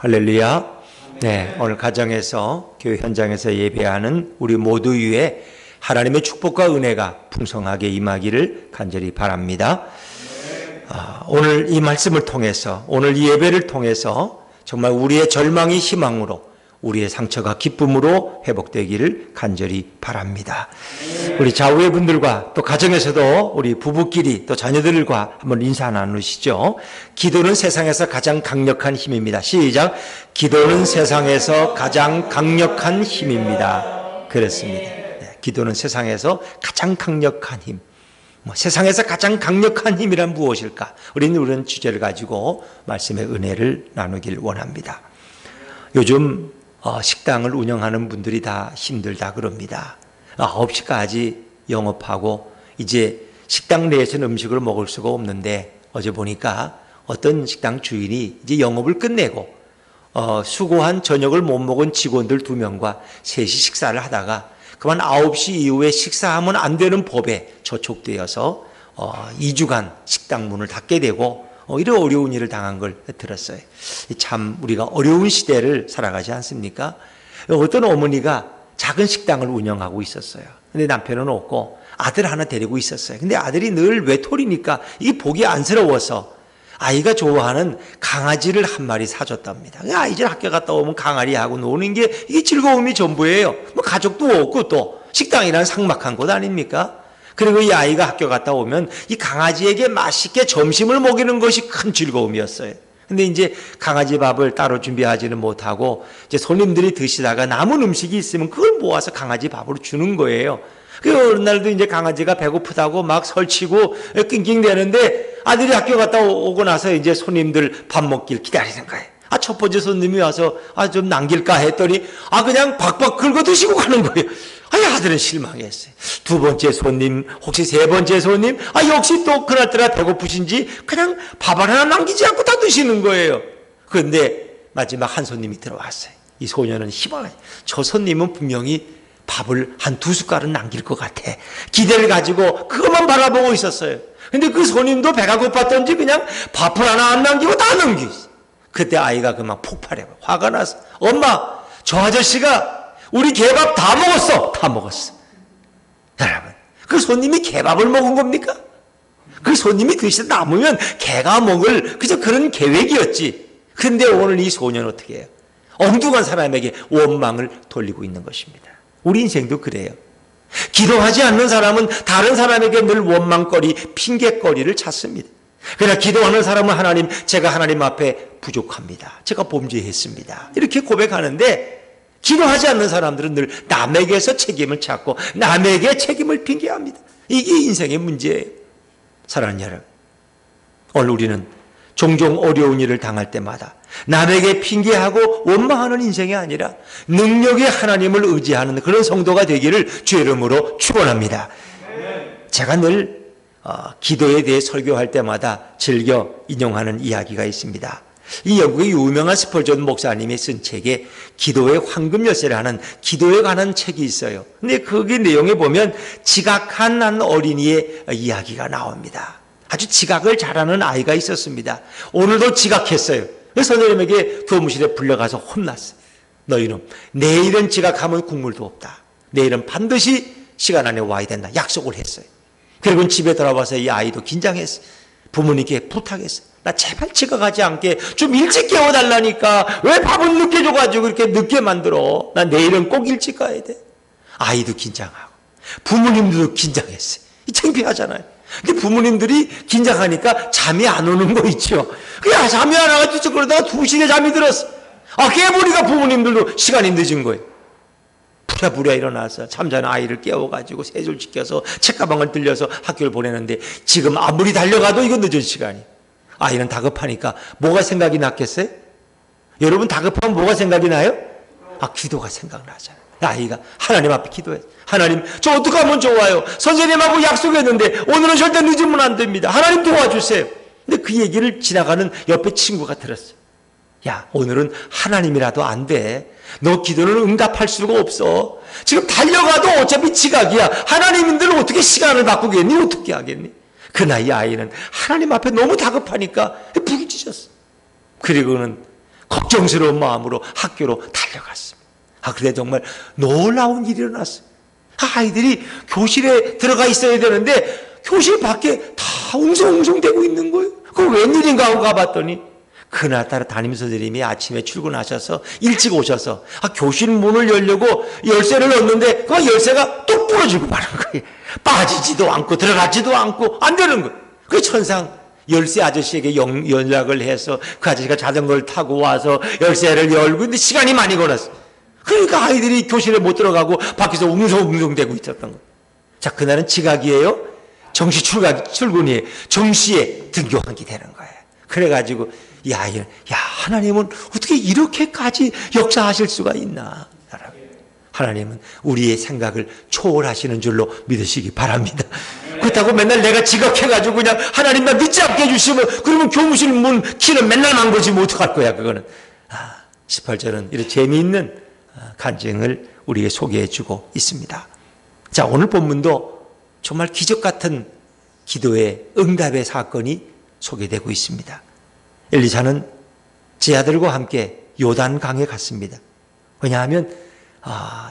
할렐루야. 네, 오늘 가정에서 교회 현장에서 예배하는 우리 모두 위에 하나님의 축복과 은혜가 풍성하게 임하기를 간절히 바랍니다. 오늘 이 말씀을 통해서, 오늘 이 예배를 통해서 정말 우리의 절망이 희망으로, 우리의 상처가 기쁨으로 회복되기를 간절히 바랍니다. 우리 좌우의 분들과 또 가정에서도 우리 부부끼리 또 자녀들과 한번 인사 나누시죠. 기도는 세상에서 가장 강력한 힘입니다. 시작. 기도는 세상에서 가장 강력한 힘입니다. 그렇습니다. 네, 기도는 세상에서 가장 강력한 힘. 세상에서 가장 강력한 힘이란 무엇일까? 우리는 주제를 가지고 말씀의 은혜를 나누길 원합니다. 요즘 식당을 운영하는 분들이 다 힘들다 그럽니다. 9시까지 영업하고 이제 식당 내에서는 음식을 먹을 수가 없는데, 어제 보니까 어떤 식당 주인이 이제 영업을 끝내고 수고한 저녁을 못 먹은 직원들 2명과 셋이 식사를 하다가 그만 9시 이후에 식사하면 안 되는 법에 저촉되어서 2주간 식당 문을 닫게 되고 이런 어려운 일을 당한 걸 들었어요. 참 우리가 어려운 시대를 살아가지 않습니까? 어떤 어머니가 작은 식당을 운영하고 있었어요. 근데 남편은 없고 아들 하나 데리고 있었어요. 근데 아들이 늘 외톨이니까 이게 보기 안쓰러워서 아이가 좋아하는 강아지를 한 마리 사줬답니다. 아이들 학교 갔다 오면 강아지하고 노는 게 이게 즐거움이 전부예요. 뭐 가족도 없고 또 식당이란 삭막한 곳 아닙니까? 그리고 이 아이가 학교 갔다 오면 이 강아지에게 맛있게 점심을 먹이는 것이 큰 즐거움이었어요. 근데 이제 강아지 밥을 따로 준비하지는 못하고 이제 손님들이 드시다가 남은 음식이 있으면 그걸 모아서 강아지 밥으로 주는 거예요. 그 어느 날도 이제 강아지가 배고프다고 막 설치고 낑낑대는데 아들이 학교 갔다 오고 나서 이제 손님들 밥 먹길 기다리는 거예요. 첫 번째 손님이 와서 좀 남길까 했더니 그냥 박박 긁어 드시고 가는 거예요. 아들은 실망했어요. 2번째 손님, 혹시 3번째 손님, 역시 또 그날따라 배고프신지 그냥 밥 하나 남기지 않고 다 드시는 거예요. 그런데 마지막 한 손님이 들어왔어요. 이 소녀는 희망해. 저 손님은 분명히 밥을 한 2숟갈은 남길 것 같아. 기대를 가지고 그것만 바라보고 있었어요. 근데 그 손님도 배가 고팠던지 그냥 밥을 하나 안 남기고 다 넘기셨어요. 그때 아이가 그만 폭발해. 화가 나서, 엄마, 저 아저씨가 우리 개밥 다 먹었어. 다 먹었어. 여러분, 그 손님이 개밥을 먹은 겁니까? 그 손님이 드시다 남으면 개가 먹을 그저 그런 계획이었지. 근데 오늘 이 소녀는 어떻게 해요? 엉뚱한 사람에게 원망을 돌리고 있는 것입니다. 우리 인생도 그래요. 기도하지 않는 사람은 다른 사람에게 늘 원망거리, 핑계거리를 찾습니다. 그러나 기도하는 사람은 하나님, 제가 하나님 앞에 부족합니다. 제가 범죄했습니다. 이렇게 고백하는데, 기도하지 않는 사람들은 늘 남에게서 책임을 찾고 남에게 책임을 핑계합니다. 이게 인생의 문제예요. 사랑하는 여러분, 오늘 우리는 종종 어려운 일을 당할 때마다 남에게 핑계하고 원망하는 인생이 아니라 능력의 하나님을 의지하는 그런 성도가 되기를 주의 이름으로 축원합니다. 제가 늘 기도에 대해 설교할 때마다 즐겨 인용하는 이야기가 있습니다. 이 영국의 유명한 스펄전 목사님이 쓴 책에 기도의 황금 열쇠라는 기도에 관한 책이 있어요. 근데 거기 내용에 보면 지각한 한 어린이의 이야기가 나옵니다. 아주 지각을 잘하는 아이가 있었습니다. 오늘도 지각했어요. 그래서 선생님에게 교무실에 불려가서 혼났어요. 너희는 내일은 지각하면 국물도 없다. 내일은 반드시 시간 안에 와야 된다. 약속을 했어요. 그리고 집에 돌아와서 이 아이도 긴장했어요. 부모님께 부탁했어요. 나 제발 지각하지 않게 좀 일찍 깨워달라니까. 왜 밥은 늦게 줘가지고 이렇게 늦게 만들어. 나 내일은 꼭 일찍 가야 돼. 아이도 긴장하고 부모님들도 긴장했어요. 창피하잖아요. 근데 부모님들이 긴장하니까 잠이 안 오는 거 있죠. 그냥 잠이 안 와가지고 그러다가 2시에 잠이 들었어. 깨보니까 부모님들도 시간이 늦은 거예요. 부랴부랴 일어나서 잠자는 아이를 깨워가지고 세줄 지켜서 책가방을 들려서 학교를 보내는데 지금 아무리 달려가도 이거 늦은 시간이. 아이는 다급하니까 뭐가 생각이 났겠어요? 여러분 다급하면 뭐가 생각이 나요? 기도가 생각나잖아요. 아이가 하나님 앞에 기도해. 하나님, 저 어떻게 하면 좋아요? 선생님하고 약속했는데 오늘은 절대 늦으면 안 됩니다. 하나님 도와주세요. 근데 그 얘기를 지나가는 옆에 친구가 들었어요. 야, 오늘은 하나님이라도 안 돼. 너 기도는 응답할 수가 없어. 지금 달려가도 어차피 지각이야. 하나님인들 어떻게 시간을 바꾸겠니? 어떻게 하겠니? 그 나이 아이는 하나님 앞에 너무 다급하니까 부딪혔어. 그리고는 걱정스러운 마음으로 학교로 달려갔습니다. 그런데 정말 놀라운 일이 일어났어요. 아이들이 교실에 들어가 있어야 되는데 교실 밖에 다 웅성웅성대고 있는 거예요. 그거 웬일인가 하고 가봤더니 그날따라 담임선생님이 아침에 출근하셔서 일찍 오셔서 교실 문을 열려고 열쇠를 넣었는데 그 열쇠가 뚝 부러지고 마는 거예요. 빠지지도 않고 들어가지도 않고 안 되는 거예요. 그 천상 열쇠 아저씨에게 연락을 해서 그 아저씨가 자전거를 타고 와서 열쇠를 열고 있는데 시간이 많이 걸렸어요. 그러니까 아이들이 교실에 못 들어가고 밖에서 웅성웅성대고 있었던 거예요. 자, 그날은 지각이에요. 정시 출근이에요. 정시에 등교하게 되는 거예요. 그래가지고 이 아이는 하나님은 어떻게 이렇게까지 역사하실 수가 있나. 하나님은 우리의 생각을 초월하시는 줄로 믿으시기 바랍니다. 그렇다고 맨날 내가 지각해가지고 그냥 하나님 나 늦지 않게 해주시면 그러면 교무실 문 키는 맨날 망가지면 어떡할 거야 그거는. 18절은 이런 재미있는 간증을 우리에게 소개해주고 있습니다. 자, 오늘 본문도 정말 기적 같은 기도의 응답의 사건이 소개되고 있습니다. 엘리사는 제 아들과 함께 요단강에 갔습니다. 왜냐하면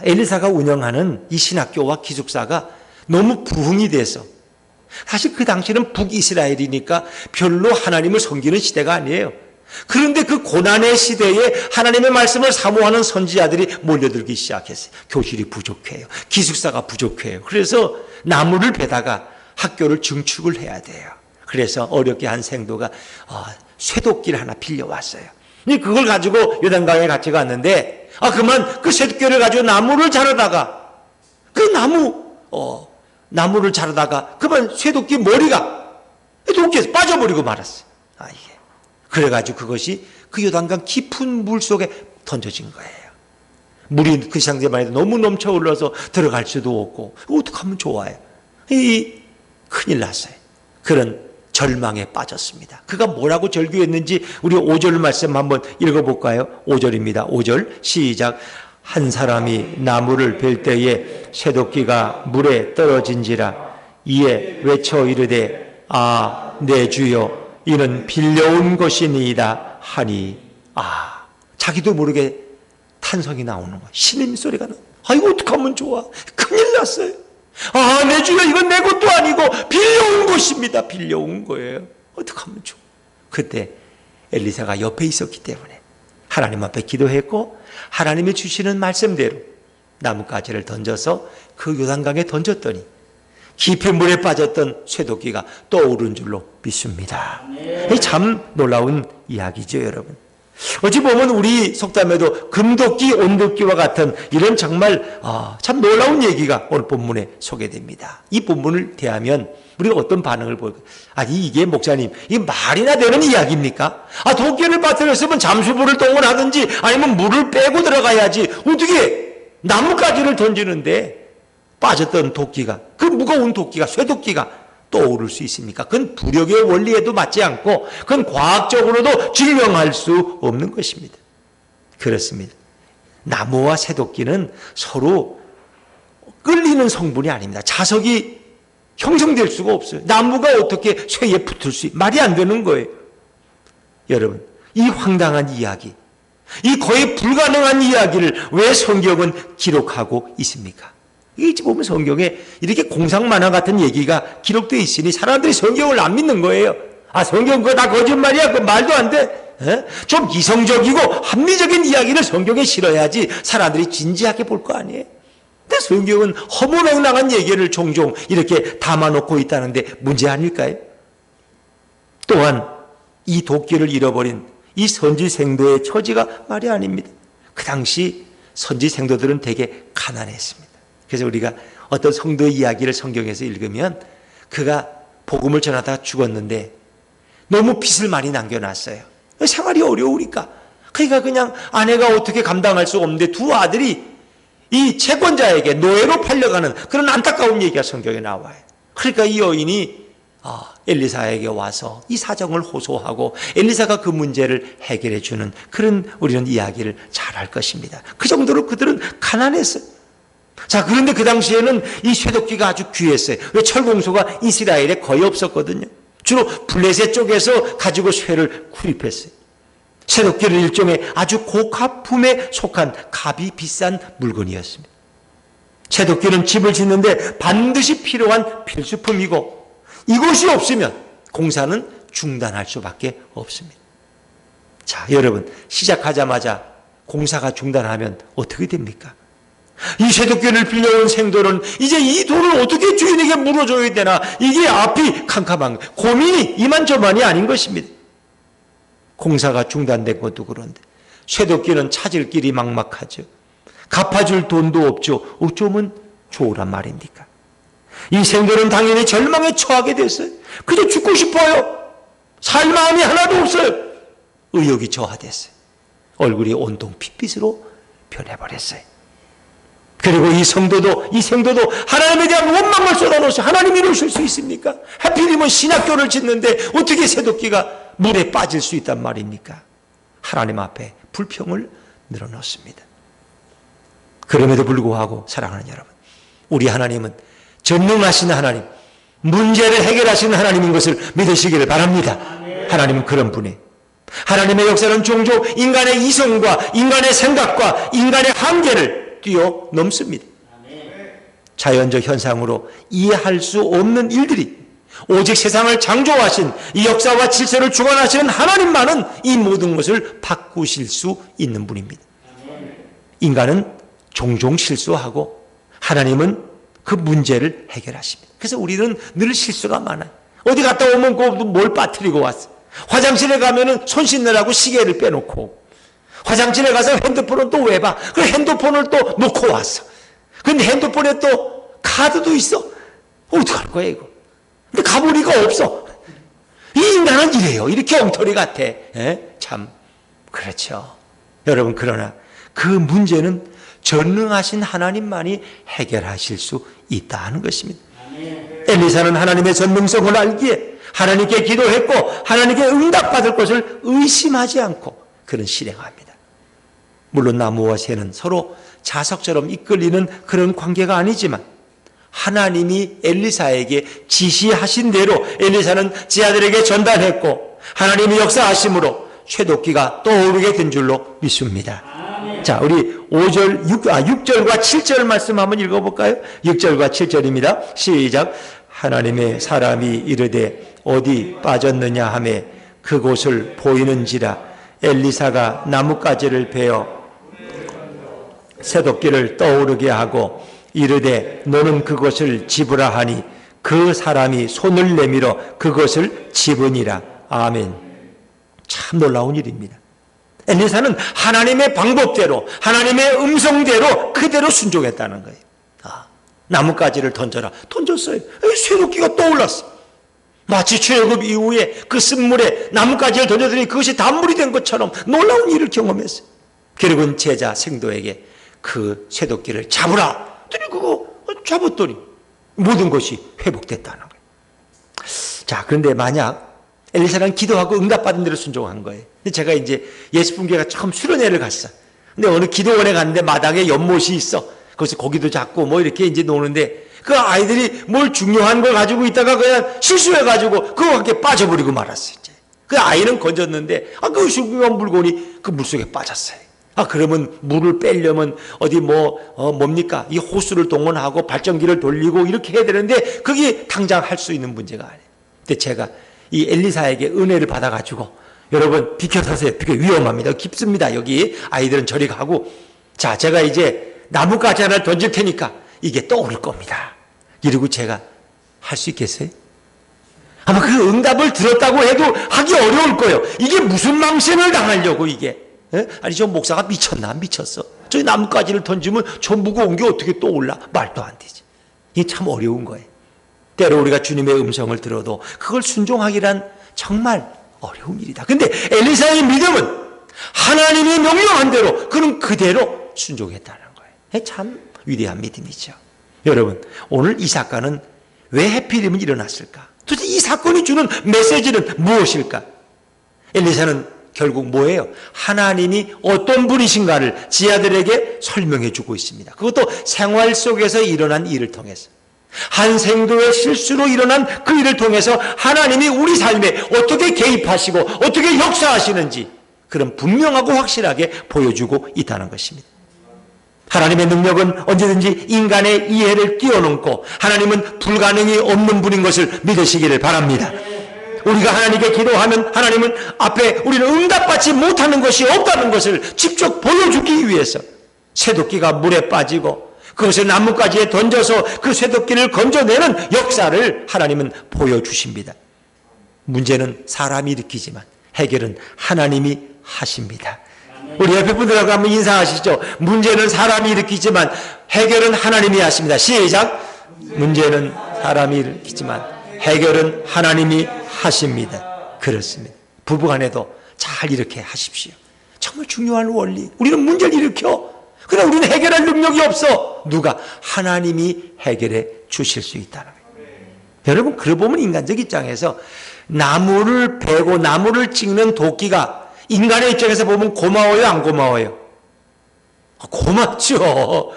엘리사가 운영하는 이 신학교와 기숙사가 너무 부흥이 돼서, 사실 그 당시는 북이스라엘이니까 별로 하나님을 섬기는 시대가 아니에요. 그런데 그 고난의 시대에 하나님의 말씀을 사모하는 선지자들이 몰려들기 시작했어요. 교실이 부족해요. 기숙사가 부족해요. 그래서 나무를 베다가 학교를 증축을 해야 돼요. 그래서 어렵게 한 생도가 쇠도끼를 하나 빌려왔어요. 그걸 가지고 요단강에 같이 갔는데 그만 그 쇠도끼를 가지고 나무를 자르다가 그 나무를 자르다가 그만 쇠도끼 머리가 도끼에서 빠져버리고 말았어요. 이게 그래가지고 그것이 그 요단강 깊은 물 속에 던져진 거예요. 물이 그 상태만 해도 너무 넘쳐 흘러서 들어갈 수도 없고 어떡하면 좋아요. 큰일 났어요. 그런 절망에 빠졌습니다. 그가 뭐라고 절규했는지 우리 5절 말씀 한번 읽어볼까요? 5절입니다. 5절 시작. 한 사람이 나무를 벨 때에 쇠도끼가 물에 떨어진지라 이에 외쳐 이르되 내 주여 이는 빌려온 것이니이다 하니 자기도 모르게 탄성이 나오는 거야. 신음 소리가 나. 이거 어떡하면 좋아. 큰일 났어요. 내 주여 이건 내 것도 아니고 빌려온 것입니다. 빌려온 거예요. 어떡하면 좋아. 그때 엘리사가 옆에 있었기 때문에 하나님 앞에 기도했고 하나님이 주시는 말씀대로 나뭇가지를 던져서 그 요단강에 던졌더니 깊은 물에 빠졌던 쇠도끼가 떠오른 줄로 믿습니다. 참 놀라운 이야기죠, 여러분. 어찌 보면 우리 속담에도 금도끼, 온도끼와 같은 이런 정말 참 놀라운 얘기가 오늘 본문에 소개됩니다. 이 본문을 대하면 우리가 어떤 반응을 보일까요? 이게 목사님, 이게 말이나 되는 이야기입니까? 도끼를 빠뜨렸으면 잠수부를 동원하든지 아니면 물을 빼고 들어가야지 어떻게 나뭇가지를 던지는데 빠졌던 도끼가, 그 무거운 도끼가, 쇠도끼가 떠오를 수 있습니까? 그건 부력의 원리에도 맞지 않고 그건 과학적으로도 증명할 수 없는 것입니다. 그렇습니다. 나무와 쇠도끼는 서로 끌리는 성분이 아닙니다. 자석이 형성될 수가 없어요. 나무가 어떻게 쇠에 붙을 수 말이 안 되는 거예요. 여러분, 이 황당한 이야기, 이 거의 불가능한 이야기를 왜 성경은 기록하고 있습니까? 이게 보면 성경에 이렇게 공상만화 같은 얘기가 기록되어 있으니 사람들이 성경을 안 믿는 거예요. 성경 그거 다 거짓말이야. 그 말도 안 돼. 좀 이성적이고 합리적인 이야기를 성경에 실어야지 사람들이 진지하게 볼 거 아니에요. 근데 성경은 허무맹랑한 얘기를 종종 이렇게 담아놓고 있다는데 문제 아닐까요? 또한 이 도끼를 잃어버린 이 선지생도의 처지가 말이 아닙니다. 그 당시 선지생도들은 되게 가난했습니다. 그래서 우리가 어떤 성도의 이야기를 성경에서 읽으면 그가 복음을 전하다가 죽었는데 너무 빚을 많이 남겨놨어요. 생활이 어려우니까. 그러니까 그냥 아내가 어떻게 감당할 수 없는데 두 아들이 이 채권자에게 노예로 팔려가는 그런 안타까운 얘기가 성경에 나와요. 그러니까 이 여인이 엘리사에게 와서 이 사정을 호소하고 엘리사가 그 문제를 해결해 주는 그런 우리는 이야기를 잘 할 것입니다. 그 정도로 그들은 가난했어요. 자, 그런데 그 당시에는 이 쇠도끼가 아주 귀했어요. 왜 철공소가 이스라엘에 거의 없었거든요. 주로 블레셋 쪽에서 가지고 쇠를 구입했어요. 쇠도끼는 일종의 아주 고가품에 속한 값이 비싼 물건이었습니다. 쇠도끼는 집을 짓는데 반드시 필요한 필수품이고 이것이 없으면 공사는 중단할 수밖에 없습니다. 자, 여러분, 시작하자마자 공사가 중단하면 어떻게 됩니까? 이 쇠도끼를 빌려온 생도는 이제 이 돈을 어떻게 주인에게 물어줘야 되나, 이게 앞이 캄캄한 고민이 이만저만이 아닌 것입니다. 공사가 중단된 것도 그런데 쇠도끼는 찾을 길이 막막하죠. 갚아줄 돈도 없죠. 어쩌면 좋으란 말입니까? 이 생도는 당연히 절망에 처하게 됐어요. 그저 죽고 싶어요. 살 마음이 하나도 없어요. 의욕이 저하됐어요. 얼굴이 온통 핏빛으로 변해버렸어요. 그리고 이 생도도 하나님에 대한 원망을 쏟아놓으셔. 하나님 이러실 수 있습니까? 하필이면 신학교를 짓는데 어떻게 쇠도끼가 물에 빠질 수 있단 말입니까? 하나님 앞에 불평을 늘어놓습니다. 그럼에도 불구하고 사랑하는 여러분, 우리 하나님은 전능하신 하나님, 문제를 해결하시는 하나님인 것을 믿으시기를 바랍니다. 하나님은 그런 분이에요. 하나님의 역사는 종종 인간의 이성과 인간의 생각과 인간의 한계를 뛰어넘습니다. 자연적 현상으로 이해할 수 없는 일들이, 오직 세상을 창조하신 이 역사와 질서를 주관하시는 하나님만은 이 모든 것을 바꾸실 수 있는 분입니다. 인간은 종종 실수하고 하나님은 그 문제를 해결하십니다. 그래서 우리는 늘 실수가 많아요. 어디 갔다 오면 뭘 빠뜨리고 왔어. 화장실에 가면은 손 씻느라고 시계를 빼놓고, 화장실에 가서 핸드폰은 또 왜 봐? 그 핸드폰을 또 놓고 왔어. 근데 핸드폰에 또 카드도 있어. 어떡할 거야 이거? 근데 가보니까 없어. 이 인간은 이래요. 이렇게 엉터리 같아. 참 그렇죠. 여러분, 그러나 그 문제는 전능하신 하나님만이 해결하실 수 있다는 것입니다. 엘리사는 하나님의 전능성을 알기에 하나님께 기도했고 하나님께 응답받을 것을 의심하지 않고 그는 실행합니다. 물론 나무와 새는 서로 자석처럼 이끌리는 그런 관계가 아니지만 하나님이 엘리사에게 지시하신 대로 엘리사는 제 아들에게 전달했고 하나님이 역사하심으로 쇠도끼가 떠오르게 된 줄로 믿습니다. 자, 우리 6절과 7절 말씀 한번 읽어볼까요? 6절과 7절입니다. 시작. 하나님의 사람이 이르되 어디 빠졌느냐 하매 그곳을 보이는지라 엘리사가 나뭇가지를 베어 쇠도끼를 떠오르게 하고 이르되 너는 그것을 집으라 하니 그 사람이 손을 내밀어 그것을 집으니라. 아멘. 참 놀라운 일입니다. 엘리사는 하나님의 방법대로 하나님의 음성대로 그대로 순종했다는 거예요. 나뭇가지를 던져라. 던졌어요. 쇠도끼가 떠올랐어. 마치 출애굽 이후에 그 쓴물에 나뭇가지를 던져더니 그것이 단물이 된 것처럼 놀라운 일을 경험했어요. 결국은 제자 생도에게 그 쇠도끼를 잡으라. 그랬더니 그거 잡았더니 모든 것이 회복됐다는 거예요. 자, 그런데 만약 엘리사는 기도하고 응답받은 대로 순종한 거예요. 근데 제가 이제 예수분교회가 처음 수련회를 갔어. 근데 어느 기도원에 갔는데 마당에 연못이 있어. 거기서 고기도 잡고 뭐 이렇게 이제 노는데 그 아이들이 뭘 중요한 걸 가지고 있다가 그냥 실수해가지고 그거 함께 빠져버리고 말았어요. 이제. 그 아이는 건졌는데 그 중요한 물건이 그 물속에 빠졌어요. 그러면 물을 빼려면 어디 뭡니까? 이 호수를 동원하고 발전기를 돌리고 이렇게 해야 되는데 그게 당장 할 수 있는 문제가 아니에요. 근데 제가 이 엘리사에게 은혜를 받아가지고 여러분 비켜서세요. 위험합니다. 깊습니다. 여기 아이들은 저리 가고 자, 제가 이제 나뭇가지 하나를 던질 테니까 이게 떠오를 겁니다. 이러고 제가 할 수 있겠어요? 아마 그 응답을 들었다고 해도 하기 어려울 거예요. 이게 무슨 망신을 당하려고 이게. 아니 저 목사가 미쳤나? 미쳤어. 저 나뭇가지를 던지면 저 무거운 게 어떻게 떠올라? 말도 안 되지. 이게 참 어려운 거예요. 때로 우리가 주님의 음성을 들어도 그걸 순종하기란 정말 어려운 일이다. 근데 엘리사의 믿음은 하나님이 명령한 대로 그는 그대로 순종했다는 거예요. 참 위대한 믿음이죠. 여러분, 오늘 이 사건은 왜 해필이면 일어났을까? 도대체 이 사건이 주는 메시지는 무엇일까? 엘리사는 결국 뭐예요? 하나님이 어떤 분이신가를 지 아들에게 설명해 주고 있습니다. 그것도 생활 속에서 일어난 일을 통해서. 한 생도의 실수로 일어난 그 일을 통해서 하나님이 우리 삶에 어떻게 개입하시고 어떻게 역사하시는지 그런 분명하고 확실하게 보여주고 있다는 것입니다. 하나님의 능력은 언제든지 인간의 이해를 뛰어넘고 하나님은 불가능이 없는 분인 것을 믿으시기를 바랍니다. 우리가 하나님께 기도하면 하나님은 앞에 우리는 응답받지 못하는 것이 없다는 것을 직접 보여주기 위해서 쇠도끼가 물에 빠지고 그것을 나뭇가지에 던져서 그 쇠도끼를 건져내는 역사를 하나님은 보여주십니다. 문제는 사람이 일으키지만 해결은 하나님이 하십니다. 우리 옆에 분들하고 한번 인사하시죠. 문제는 사람이 일으키지만 해결은 하나님이 하십니다. 시작. 문제는 사람이 일으키지만 해결은 하나님이 하십니다. 그렇습니다. 부부간에도 잘 이렇게 하십시오. 정말 중요한 원리. 우리는 문제를 일으켜. 그러나 우리는 해결할 능력이 없어. 누가? 하나님이 해결해 주실 수 있다는 거예요. 여러분, 그러고 보면 인간적 입장에서 나무를 베고 나무를 찍는 도끼가 인간의 입장에서 보면 고마워요, 안 고마워요? 고맙죠.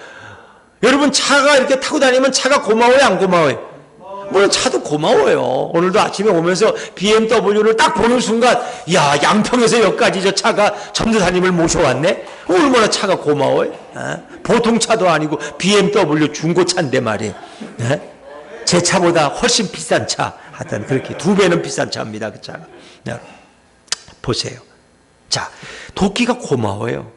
여러분, 차가 이렇게 타고 다니면 차가 고마워요, 안 고마워요? 물론 차도 고마워요. 오늘도 아침에 오면서 BMW를 딱 보는 순간, 야, 양평에서 여기까지 저 차가 전도사님을 모셔왔네? 얼마나 차가 고마워요? 보통 차도 아니고 BMW 중고차인데 말이에요. 제 차보다 훨씬 비싼 차. 하여튼 그렇게 2배는 비싼 차입니다, 그 차가. 보세요. 자, 도끼가 고마워요.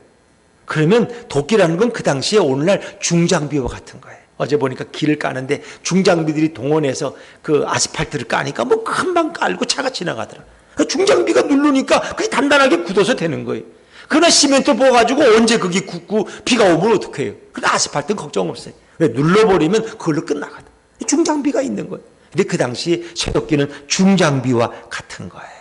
그러면 도끼라는 건 그 당시에 오늘날 중장비와 같은 거예요. 어제 보니까 길을 까는데 중장비들이 동원해서 그 아스팔트를 까니까 뭐 금방 깔고 차가 지나가더라. 중장비가 누르니까 그게 단단하게 굳어서 되는 거예요. 그러나 시멘트 부어가지고 언제 그게 굳고 비가 오면 어떡해요? 그러나 아스팔트는 걱정 없어요. 왜? 눌러버리면 그걸로 끝나거든. 중장비가 있는 거예요. 근데 그 당시에 쇠도끼는 중장비와 같은 거예요.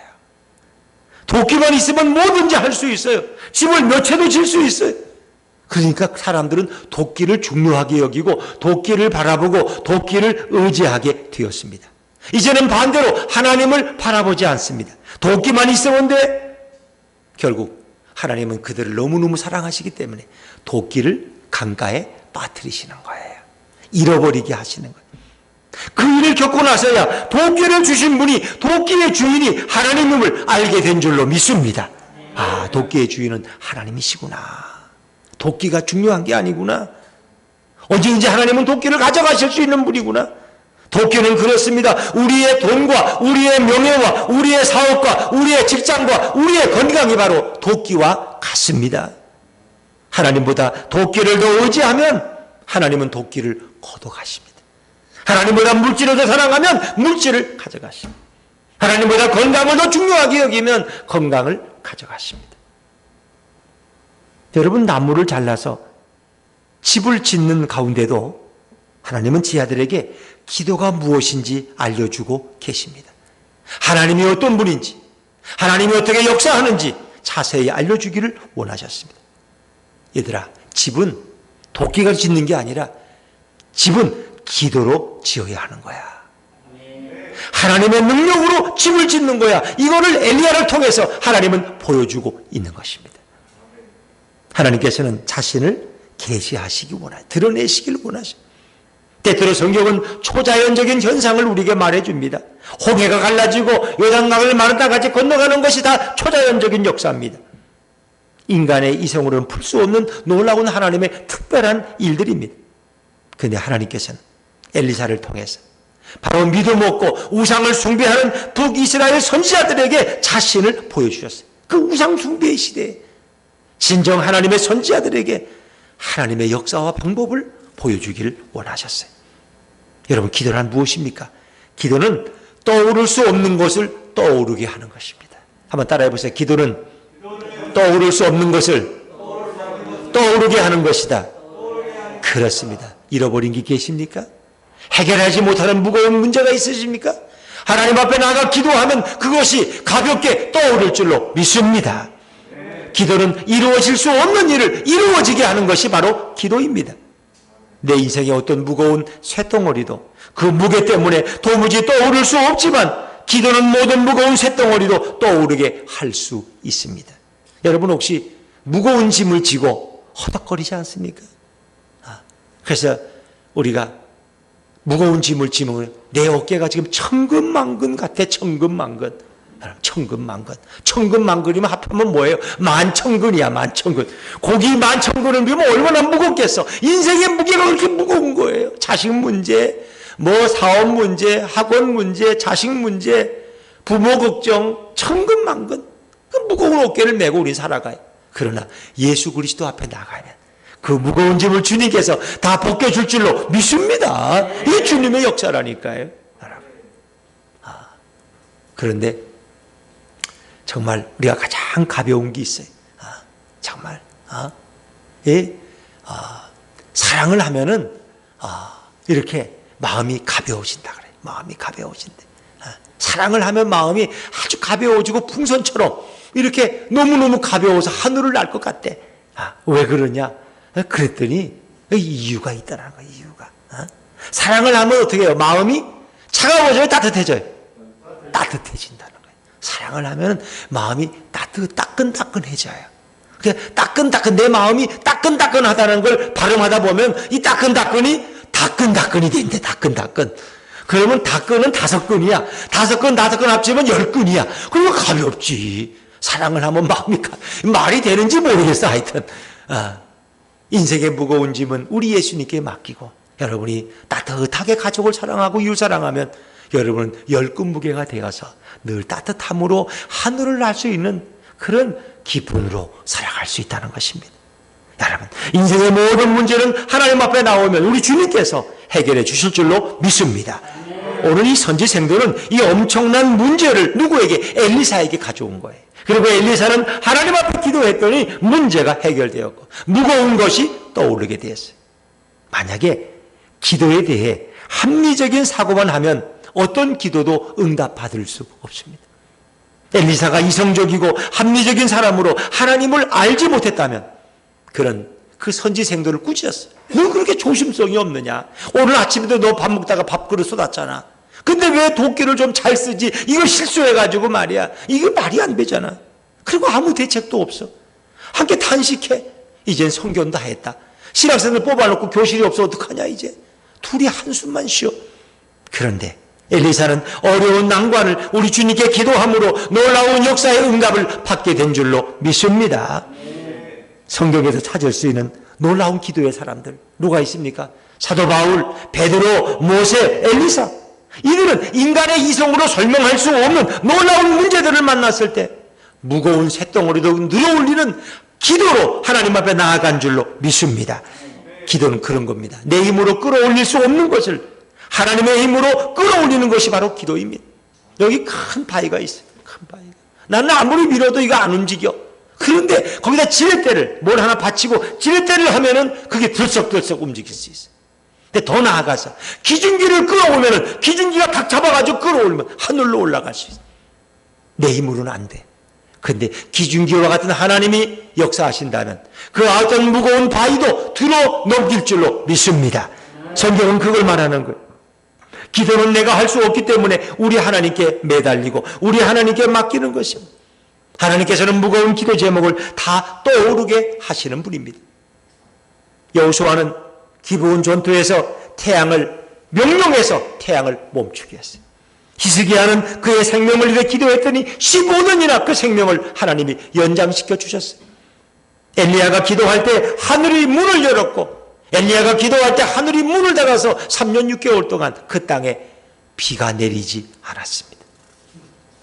도끼만 있으면 뭐든지 할 수 있어요. 집을 몇 채도 질 수 있어요. 그러니까 사람들은 도끼를 중요하게 여기고 도끼를 바라보고 도끼를 의지하게 되었습니다. 이제는 반대로 하나님을 바라보지 않습니다. 도끼만 있으면 돼. 결국 하나님은 그들을 너무너무 사랑하시기 때문에 도끼를 강가에 빠뜨리시는 거예요. 잃어버리게 하시는 거예요. 그 일을 겪고 나서야 도끼를 주신 분이 도끼의 주인이 하나님임을 알게 된 줄로 믿습니다. 아, 도끼의 주인은 하나님이시구나. 도끼가 중요한 게 아니구나. 언제든지 하나님은 도끼를 가져가실 수 있는 분이구나. 도끼는 그렇습니다. 우리의 돈과 우리의 명예와 우리의 사업과 우리의 직장과 우리의 건강이 바로 도끼와 같습니다. 하나님보다 도끼를 더 의지하면 하나님은 도끼를 거둬가십니다. 하나님보다 물질을 더 사랑하면 물질을 가져가십니다. 하나님보다 건강을 더 중요하게 여기면 건강을 가져가십니다. 여러분, 나무를 잘라서 집을 짓는 가운데도 하나님은 제 아들에게 기도가 무엇인지 알려주고 계십니다. 하나님이 어떤 분인지, 하나님이 어떻게 역사하는지 자세히 알려주기를 원하셨습니다. 얘들아, 집은 도끼가 짓는 게 아니라 집은 기도로 지어야 하는 거야. 하나님의 능력으로 집을 짓는 거야. 이거를 엘리야를 통해서 하나님은 보여주고 있는 것입니다. 하나님께서는 자신을 계시하시기 원하셔. 드러내시길 원하셔. 때때로 성경은 초자연적인 현상을 우리에게 말해줍니다. 홍해가 갈라지고 요단강을 마르다 같이 건너가는 것이 다 초자연적인 역사입니다. 인간의 이성으로는 풀 수 없는 놀라운 하나님의 특별한 일들입니다. 그런데 하나님께서는 엘리사를 통해서 바로 믿음 없고 우상을 숭배하는 북이스라엘 선지자들에게 자신을 보여주셨어요. 그 우상 숭배의 시대에 진정 하나님의 선지자들에게 하나님의 역사와 방법을 보여주기를 원하셨어요. 여러분, 기도란 무엇입니까? 기도는 떠오를 수 없는 것을 떠오르게 하는 것입니다. 한번 따라해 보세요. 기도는 떠오를 수 없는 것을 떠오르게 하는 것이다. 그렇습니다. 잃어버린 게 계십니까? 해결하지 못하는 무거운 문제가 있으십니까? 하나님 앞에 나가 기도하면 그것이 가볍게 떠오를 줄로 믿습니다. 기도는 이루어질 수 없는 일을 이루어지게 하는 것이 바로 기도입니다. 내 인생의 어떤 무거운 쇳덩어리도 그 무게 때문에 도무지 떠오를 수 없지만 기도는 모든 무거운 쇳덩어리도 떠오르게 할 수 있습니다. 여러분, 혹시 무거운 짐을 지고 허덕거리지 않습니까? 그래서 우리가 무거운 짐을 지면 내 어깨가 지금 천근만근 같아. 천근만근. 천근만근. 천근만근이면 합하면 뭐예요? 만천근이야, 만천근. 고기 만천근을 비우면 얼마나 무겁겠어. 인생의 무게가 그렇게 무거운 거예요. 자식 문제, 뭐 사업 문제, 학원 문제, 자식 문제, 부모 걱정, 천근만근. 그 무거운 어깨를 메고 우리 살아가요. 그러나 예수 그리스도 앞에 나가면 그 무거운 짐을 주님께서 다 벗겨줄 줄로 믿습니다. 이게 주님의 역사라니까요. 그런데 정말 우리가 가장 가벼운 게 있어요. 정말 사랑을 하면은 이렇게 마음이 가벼워진다 그래. 마음이 가벼워진대. 사랑을 하면 마음이 아주 가벼워지고 풍선처럼 이렇게 너무너무 가벼워서 하늘을 날 것 같대. 왜 그러냐? 그랬더니 이유가 있다는 거야. 이유가. 사랑을 하면 어떻게 해요? 마음이 차가워져요? 따뜻해져요? 따뜻해진다는 거예요. 사랑을 하면 마음이 따끈따끈해져요. 따끈따끈, 내 마음이 따끈따끈하다는 걸 발음하다 보면 이 따끈따끈이 다끈다끈이 된대. 다끈다끈. 그러면 다끈은 5끈이야. 5끈 합치면 10끈이야. 그러면 가볍지. 사랑을 하면 마음이 말이 되는지 모르겠어. 하여튼 인생의 무거운 짐은 우리 예수님께 맡기고 여러분이 따뜻하게 가족을 사랑하고 이웃 사랑하면 여러분은 10끈 무게가 되어서 늘 따뜻함으로 하늘을 날 수 있는 그런 기분으로 살아갈 수 있다는 것입니다. 여러분, 인생의 모든 문제는 하나님 앞에 나오면 우리 주님께서 해결해 주실 줄로 믿습니다. 오늘 이 선지생들은 이 엄청난 문제를 누구에게? 엘리사에게 가져온 거예요. 그리고 엘리사는 하나님 앞에 기도했더니 문제가 해결되었고 무거운 것이 떠오르게 되었어요. 만약에 기도에 대해 합리적인 사고만 하면 어떤 기도도 응답받을 수 없습니다. 엘리사가 이성적이고 합리적인 사람으로 하나님을 알지 못했다면 그 선지생들을 꾸짖었어요. 너 그렇게 조심성이 없느냐? 오늘 아침에도 너 밥 먹다가 밥그릇 쏟았잖아. 근데 왜 도끼를 좀 잘 쓰지? 이거 실수해가지고 말이야. 이게 말이 안 되잖아. 그리고 아무 대책도 없어. 함께 탄식해. 이젠 성견 다 했다. 신학생들 뽑아놓고 교실이 없어 어떡하냐 이제. 둘이 한숨만 쉬어. 그런데 엘리사는 어려운 난관을 우리 주님께 기도함으로 놀라운 역사의 응답을 받게 된 줄로 믿습니다. 성경에서 찾을 수 있는 놀라운 기도의 사람들 누가 있습니까? 사도 바울, 베드로, 모세, 엘리사. 이들은 인간의 이성으로 설명할 수 없는 놀라운 문제들을 만났을 때 무거운 쇳덩어리도 늘어올리는 기도로 하나님 앞에 나아간 줄로 믿습니다. 기도는 그런 겁니다. 내 힘으로 끌어올릴 수 없는 것을 하나님의 힘으로 끌어올리는 것이 바로 기도입니다. 여기 큰 바위가 있어요. 큰 바위가. 나는 아무리 밀어도 이거 안 움직여. 그런데 거기다 지렛대를 뭘 하나 받치고 지렛대를 하면은 그게 들썩들썩 움직일 수 있어요. 근데 더 나아가서 기중기를 끌어오면은 기중기가 각 잡아가지고 끌어올리면 하늘로 올라갈 수 있어요. 내 힘으로는 안 돼. 그런데 기중기와 같은 하나님이 역사하신다면 그 어떤 무거운 바위도 들어 넘길 줄로 믿습니다. 성경은 그걸 말하는 거예요. 기도는 내가 할 수 없기 때문에 우리 하나님께 매달리고 우리 하나님께 맡기는 것입니다. 하나님께서는 무거운 기도 제목을 다 떠오르게 하시는 분입니다. 여호수아는 기브온 전투에서 태양을 명령해서 태양을 멈추게 했어요. 히스기야는 그의 생명을 위해 기도했더니 15년이나 그 생명을 하나님이 연장시켜 주셨어요. 엘리야가 기도할 때 하늘이 문을 열었고 엘리야가 기도할 때 하늘이 문을 닫아서 3년 6개월 동안 그 땅에 비가 내리지 않았습니다.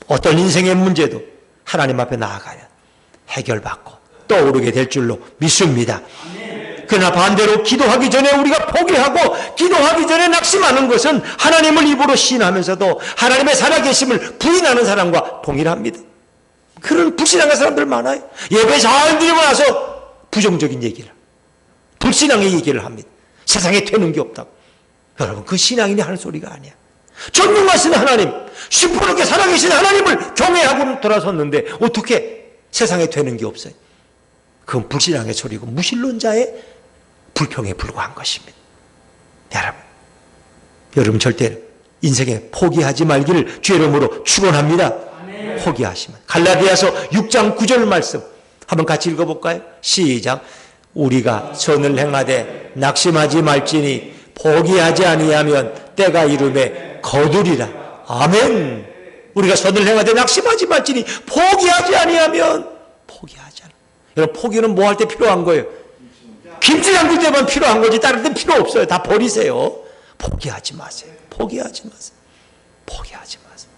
어떤 인생의 문제도 하나님 앞에 나아가야 해결받고 떠오르게 될 줄로 믿습니다. 그러나 반대로 기도하기 전에 우리가 포기하고 기도하기 전에 낙심하는 것은 하나님을 입으로 시인하면서도 하나님의 살아계심을 부인하는 사람과 동일합니다. 그런 불신앙의 사람들 많아요. 예배 잘 드리고 나서 부정적인 얘기를, 불신앙의 얘기를 합니다. 세상에 되는 게 없다고. 여러분, 그 신앙인이 하는 소리가 아니야. 전능하신 하나님, 시퍼렇게 살아계신 하나님을 경외하고 돌아섰는데 어떻게 세상에 되는 게 없어요? 그건 불신앙의 소리고 무신론자의 불평에 불과한 것입니다. 여러분 절대 인생에 포기하지 말기를 주의 이름으로 축원합니다. 포기하시면 갈라디아서 6장 9절 말씀 한번 같이 읽어볼까요? 시작. 우리가 선을 행하되 낙심하지 말지니 포기하지 아니하면 때가 이름에 거두리라. 아멘. 우리가 선을 행하되 낙심하지 말지니 포기하지 아니하면 포기하지 않아. 여러분, 포기는 뭐 할 때 필요한 거예요? 김치 담글 때만 필요한 거지 다른 때 필요 없어요. 다 버리세요. 포기하지 마세요. 포기하지 마세요. 포기하지 마세요.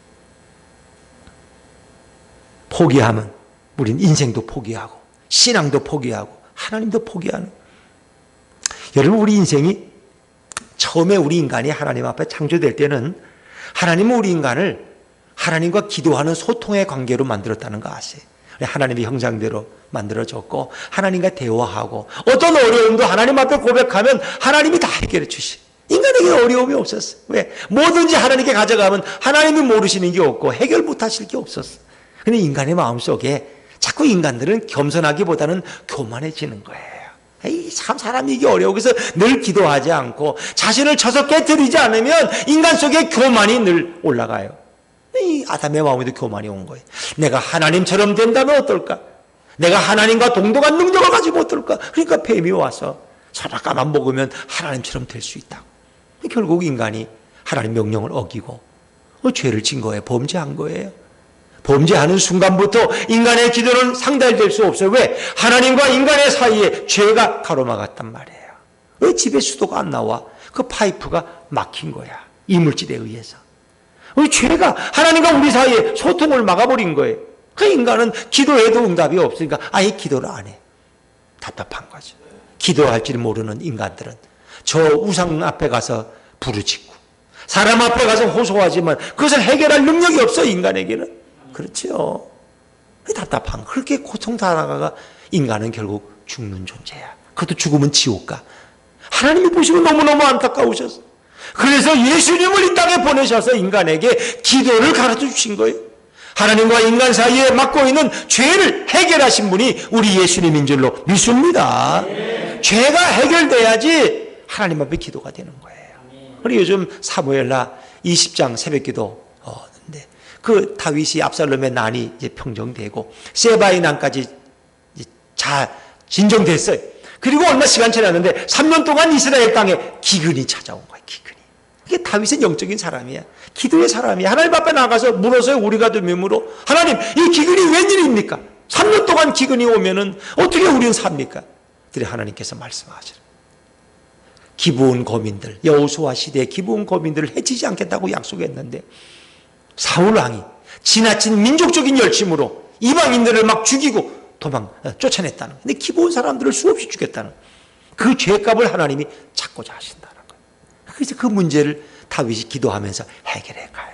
포기하면 우린 인생도 포기하고 신앙도 포기하고 하나님도 포기하는. 여러분, 우리 인생이 처음에 우리 인간이 하나님 앞에 창조될 때는 하나님은 우리 인간을 하나님과 기도하는 소통의 관계로 만들었다는 거 아세요? 하나님의 형상대로 만들어졌고 하나님과 대화하고 어떤 어려움도 하나님 앞에 고백하면 하나님이 다 해결해 주시. 인간에게 어려움이 없었어. 왜? 뭐든지 하나님께 가져가면 하나님이 모르시는 게 없고 해결 못하실 게 없었어. 근데 인간의 마음속에 자꾸 인간들은 겸손하기보다는 교만해지는 거예요. 에이, 참 사람이 이게 어려워. 그래서 늘 기도하지 않고 자신을 쳐서 깨뜨리지 않으면 인간 속에 교만이 늘 올라가요. 이 아담의 마음에도 교만이 온 거예요. 내가 하나님처럼 된다면 어떨까? 내가 하나님과 동등한 능력을 가지고 어떨까? 그러니까 뱀이 와서 선악과만 먹으면 하나님처럼 될 수 있다고. 결국 인간이 하나님 명령을 어기고 죄를 진 거예요. 범죄한 거예요. 범죄하는 순간부터 인간의 기도는 상달될 수 없어요. 왜? 하나님과 인간의 사이에 죄가 가로막았단 말이에요. 왜 집에 수도가 안 나와? 그 파이프가 막힌 거야. 이물질에 의해서. 우리 죄가 하나님과 우리 사이에 소통을 막아버린 거예요. 그 인간은 기도해도 응답이 없으니까 아예 기도를 안 해. 답답한 거죠. 기도할 줄 모르는 인간들은 저 우상 앞에 가서 부르짖고 사람 앞에 가서 호소하지만 그것을 해결할 능력이 없어, 인간에게는. 그렇죠. 답답한, 그렇게 고통당하다가 인간은 결국 죽는 존재야. 그것도 죽으면 지옥 가. 하나님이 보시고 너무너무 안타까우셨어. 그래서 예수님을 이 땅에 보내셔서 인간에게 기도를 가르쳐 주신 거예요. 하나님과 인간 사이에 맡고 있는 죄를 해결하신 분이 우리 예수님인 줄로 믿습니다. 네. 죄가 해결돼야지 하나님 앞에 기도가 되는 거예요. 우리 요즘 사무엘하 20장 새벽기도 하는데 그 다윗이 압살롬의 난이 이제 평정되고 세바의 난까지 진정됐어요. 그리고 얼마 시간 지났는데 3년 동안 이스라엘 땅에 기근이 찾아온 거예요. 기근이. 이게 다윗은 영적인 사람이야. 기도의 사람이야. 하나님 앞에 나가서 물어서요. 우리가 되므로 하나님, 이 기근이 웬일입니까? 3년 동안 기근이 오면은 어떻게 우리는 삽니까? 그래 하나님께서 말씀하시라. 기브온 거민들, 여호수아 시대의 기브온 거민들을 해치지 않겠다고 약속했는데 사울 왕이 지나친 민족적인 열심으로 이방인들을 막 죽이고 쫓아냈다는. 근데 기브온 사람들을 수없이 죽였다는. 그 죄값을 하나님이 찾고자 하신다는 거예요. 그래서 그 문제를 다윗이 기도하면서 해결해 가요.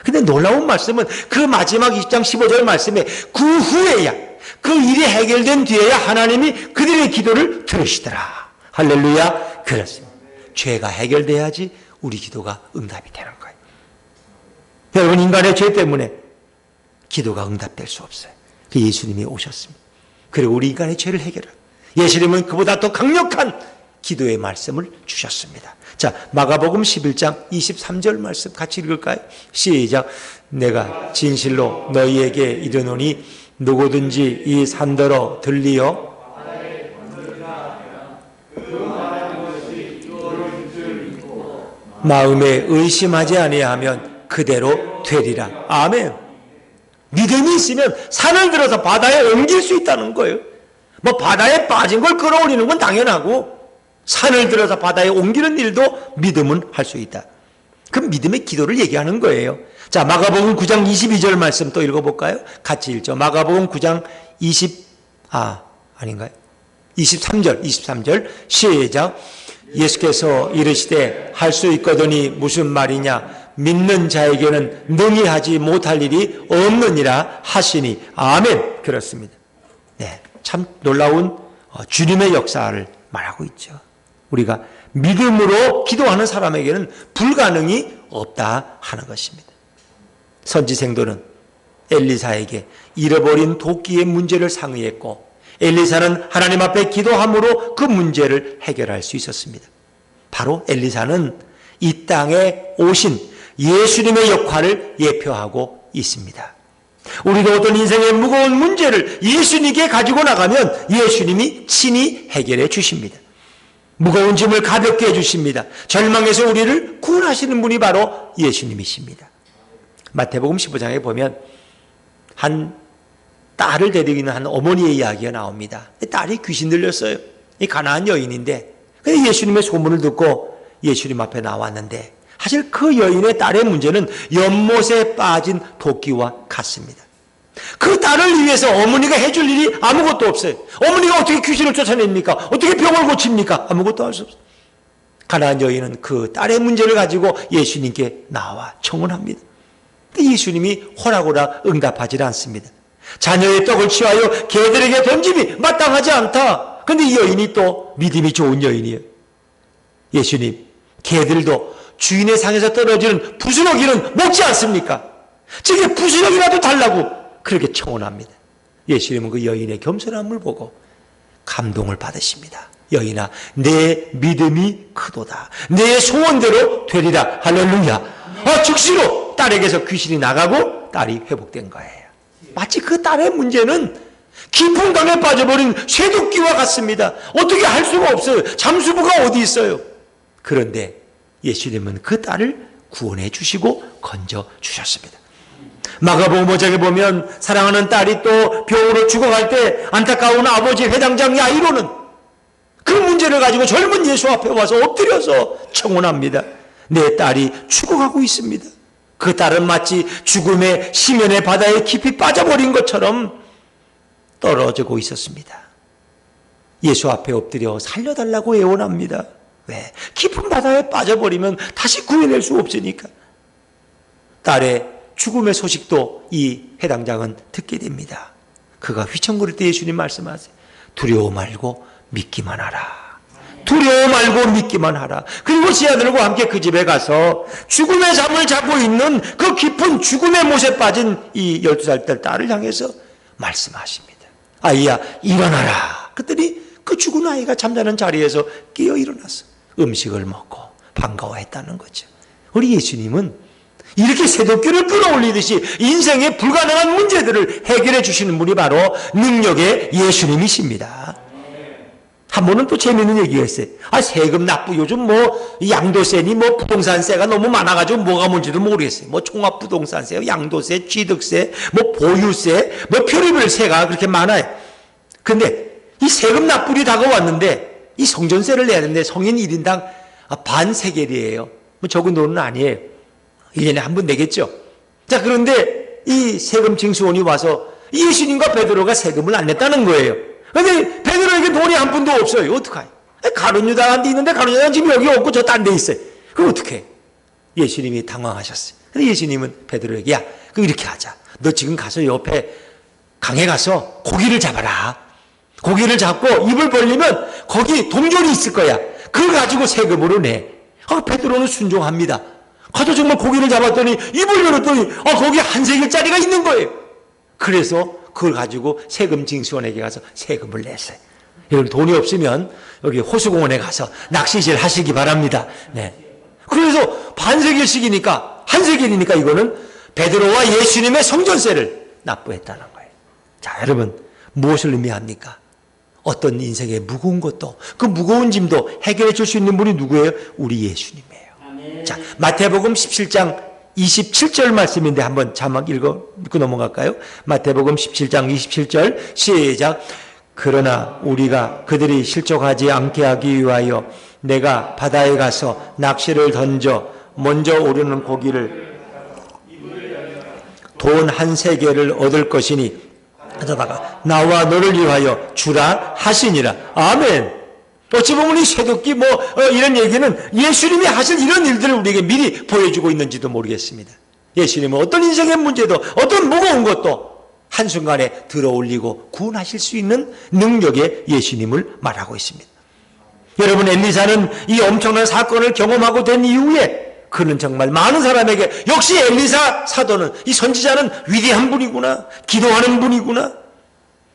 근데 놀라운 말씀은 그 마지막 20장 15절 말씀에 그 후에야, 그 일이 해결된 뒤에야 하나님이 그들의 기도를 들으시더라. 할렐루야. 그렇습니다. 죄가 해결돼야지 우리 기도가 응답이 되는 거예요. 여러분, 인간의 죄 때문에 기도가 응답될 수 없어요. 그 예수님이 오셨습니다. 그리고 우리 인간의 죄를 해결하고 예수님은 그보다 더 강력한 기도의 말씀을 주셨습니다. 자, 마가복음 11장 23절 말씀 같이 읽을까요? 시작. 내가 진실로 너희에게 이르노니 누구든지 이 산더러 들리어 마음에 의심하지 아니하면 그대로 되리라. 아멘. 믿음이 있으면 산을 들어서 바다에 옮길 수 있다는 거예요. 뭐 바다에 빠진 걸 끌어올리는 건 당연하고 산을 들어서 바다에 옮기는 일도 믿음은 할 수 있다. 그 믿음의 기도를 얘기하는 거예요. 자, 마가복음 9장 22절 말씀 또 읽어볼까요? 같이 읽죠. 마가복음 9장 23절 시작. 예수께서 이르시되 할 수 있거든이 무슨 말이냐? 믿는 자에게는 능히 하지 못할 일이 없느니라 하시니. 아멘. 그렇습니다. 네, 참 놀라운 주님의 역사를 말하고 있죠. 우리가 믿음으로 기도하는 사람에게는 불가능이 없다 하는 것입니다. 선지생도는 엘리사에게 잃어버린 도끼의 문제를 상의했고 엘리사는 하나님 앞에 기도함으로 그 문제를 해결할 수 있었습니다. 바로 엘리사는 이 땅에 오신 예수님의 역할을 예표하고 있습니다. 우리도 어떤 인생의 무거운 문제를 예수님께 가지고 나가면 예수님이 친히 해결해 주십니다. 무거운 짐을 가볍게 해주십니다. 절망에서 우리를 구원하시는 분이 바로 예수님이십니다. 마태복음 15장에 보면 한 딸을 데리고 있는 한 어머니의 이야기가 나옵니다. 딸이 귀신 들렸어요. 이 가나안 여인인데 예수님의 소문을 듣고 예수님 앞에 나왔는데 사실 그 여인의 딸의 문제는 연못에 빠진 도끼와 같습니다. 그 딸을 위해서 어머니가 해줄 일이 아무것도 없어요. 어머니가 어떻게 귀신을 쫓아냅니까? 어떻게 병을 고칩니까? 아무것도 할 수 없어요. 가나안 여인은 그 딸의 문제를 가지고 예수님께 나와 청혼합니다. 근데 예수님이 호락호락 응답하지 않습니다. 자녀의 떡을 취하여 개들에게 던짐이 마땅하지 않다. 근데 이 여인이 또 믿음이 좋은 여인이에요. 예수님, 개들도 주인의 상에서 떨어지는 부스러기는 먹지 않습니까? 저게 부스러기라도 달라고 그렇게 청혼합니다. 예수님은 그 여인의 겸손함을 보고 감동을 받으십니다. 여인아, 내 믿음이 크도다. 내 소원대로 되리라. 할렐루야. 즉시로 딸에게서 귀신이 나가고 딸이 회복된 거예요. 마치 그 딸의 문제는 깊은 강에 빠져버린 쇠도끼와 같습니다. 어떻게 할 수가 없어요. 잠수부가 어디 있어요. 그런데 예수님은 그 딸을 구원해 주시고 건져 주셨습니다. 마가복음 5장에 보면 사랑하는 딸이 또 병으로 죽어갈 때 안타까운 아버지 회당장 야이로는 그 문제를 가지고 젊은 예수 앞에 와서 엎드려서 청혼합니다. 내 딸이 죽어가고 있습니다. 그 딸은 마치 죽음의 심연의 바다에 깊이 빠져버린 것처럼 떨어지고 있었습니다. 예수 앞에 엎드려 살려달라고 애원합니다. 왜? 깊은 바다에 빠져버리면 다시 구해낼 수 없으니까. 딸의 죽음의 소식도 이 회당장은 듣게 됩니다. 그가 휘청거릴 때 예수님 말씀하세요. 두려워 말고 믿기만 하라. 두려워 말고 믿기만 하라. 그리고 제 아들과 함께 그 집에 가서 죽음의 잠을 자고 있는 그 깊은 죽음의 못에 빠진 이 12살 딸을 향해서 말씀하십니다. 아이야, 일어나라. 그랬더니 그 죽은 아이가 잠자는 자리에서 깨어 일어났어. 음식을 먹고 반가워했다는 거죠. 우리 예수님은 이렇게 새도끼를 끌어올리듯이 인생의 불가능한 문제들을 해결해 주시는 분이 바로 능력의 예수님이십니다. 한 번은 또 재미있는 얘기가 있어요. 세금 납부 요즘 양도세니 부동산세가 너무 많아가지고 뭐가 뭔지도 모르겠어요. 종합부동산세, 양도세, 취득세, 보유세, 별의별세가 그렇게 많아요. 근데 이 세금 납부일이 다가왔는데 이 성전세를 내야 되는데 성인 1인당 반 세겔이에요. 적은 돈은 아니에요. 1년에 한 번 내겠죠. 자, 그런데 이 세금 징수원이 와서 예수님과 베드로가 세금을 안 냈다는 거예요. 그런데 베드로에게 돈이 한 푼도 없어요. 어떡해? 가룟 유다한테 있는데 가룟 유다는 지금 여기 없고 저 딴 데 있어요. 그럼 어떡해? 예수님이 당황하셨어요. 근데 예수님은 베드로에게 야, 이렇게 하자. 너 지금 가서 옆에 강에 가서 고기를 잡아라. 고기를 잡고 입을 벌리면 거기 동전이 있을 거야. 그걸 가지고 세금으로 내. 베드로는 순종합니다. 가서 정말 고기를 잡았더니 입을 열었더니 거기 한 세겔짜리가 있는 거예요. 그래서 그걸 가지고 세금 징수원에게 가서 세금을 냈어요. 여러분 돈이 없으면 여기 호수공원에 가서 낚시질 하시기 바랍니다. 네. 그래서 반 세겔씩이니까 한 세겔이니까 이거는 베드로와 예수님의 성전세를 납부했다는 거예요. 자, 여러분 무엇을 의미합니까? 어떤 인생의 무거운 것도 그 무거운 짐도 해결해 줄 수 있는 분이 누구예요? 우리 예수님이에요. 아멘. 자, 마태복음 17장 27절 말씀인데 한번 자막 읽고 넘어갈까요? 마태복음 17장 27절 시작. 그러나 우리가 그들이 실족하지 않게 하기 위하여 내가 바다에 가서 낚시를 던져 먼저 오르는 고기를 돈 한 세겔을 얻을 것이니 하다가 나와 너를 위하여 주라 하시니라. 아멘. 어찌 보면 이 쇠도끼 이런 얘기는 예수님이 하실 이런 일들을 우리에게 미리 보여주고 있는지도 모르겠습니다. 예수님은 어떤 인생의 문제도 어떤 무거운 것도 한순간에 들어올리고 구원하실 수 있는 능력의 예수님을 말하고 있습니다. 여러분, 엘리사는 이 엄청난 사건을 경험하고 된 이후에 그는 정말 많은 사람에게 역시 엘리사 사도는 이 선지자는 위대한 분이구나, 기도하는 분이구나.